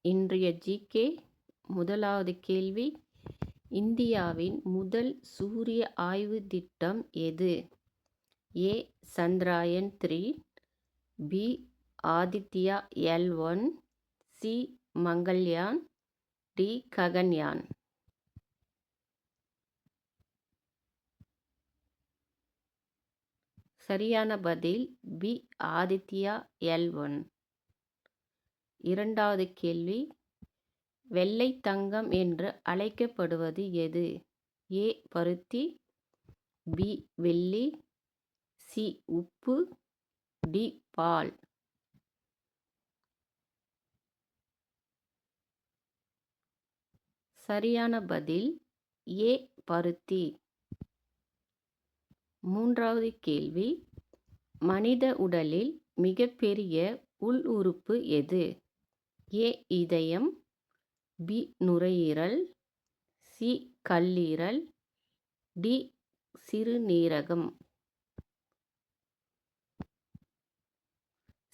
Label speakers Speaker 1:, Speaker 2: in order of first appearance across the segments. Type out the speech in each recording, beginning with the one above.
Speaker 1: இன்றைய ஜிகே முதலாவது கேள்வி. இந்தியாவின் முதல் சூரிய ஆய்வு திட்டம் எது? A. Chandrayaan 3, B. Aditya L1, C. Mangalyaan, D. Gaganyaan. சரியான பதில் பி. ஆதித்யா L1. இரண்டாவது கேள்வி. வெள்ளை தங்கம் என்று அழைக்கப்படுவது எது? ஏ. பருத்தி, பி. வெள்ளி, சி. உப்பு, டி. பால். சரியான பதில் ஏ. பருத்தி. மூன்றாவது கேள்வி. மனித உடலில் மிகப்பெரிய உள் உறுப்பு எது? ஏ. இதயம், பி. நுரையீரல், சி. கல்லீரல், டி. சிறுநீரகம்.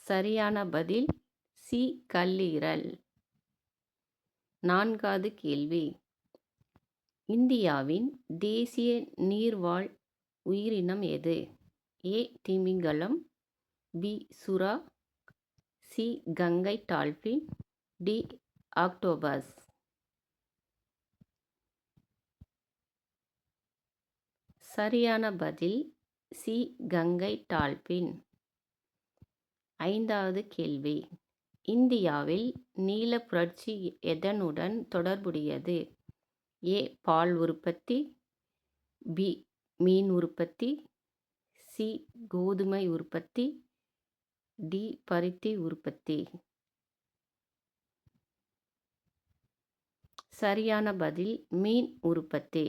Speaker 1: சரியான பதில் சி. கல்லீரல். நான்காவது கேள்வி. இந்தியாவின் தேசிய நீர்வாழ் உயிரினம் எது? ஏ. திமிங்கலம், பி. சுறா, C. Ganga dolphin, D. Octopus. சரியான பதில் சி. கங்கை டால்பின். ஐந்தாவது கேள்வி. இந்தியாவில் நீல புரட்சி எதனுடன் தொடர்புடையது? ஏ. பால் உற்பத்தி, பி. மீன் உற்பத்தி, சி. கோதுமை உற்பத்தி, டி. பருத்தி உற்பத்தி. சரியான பதில் மீன் உற்பத்தி.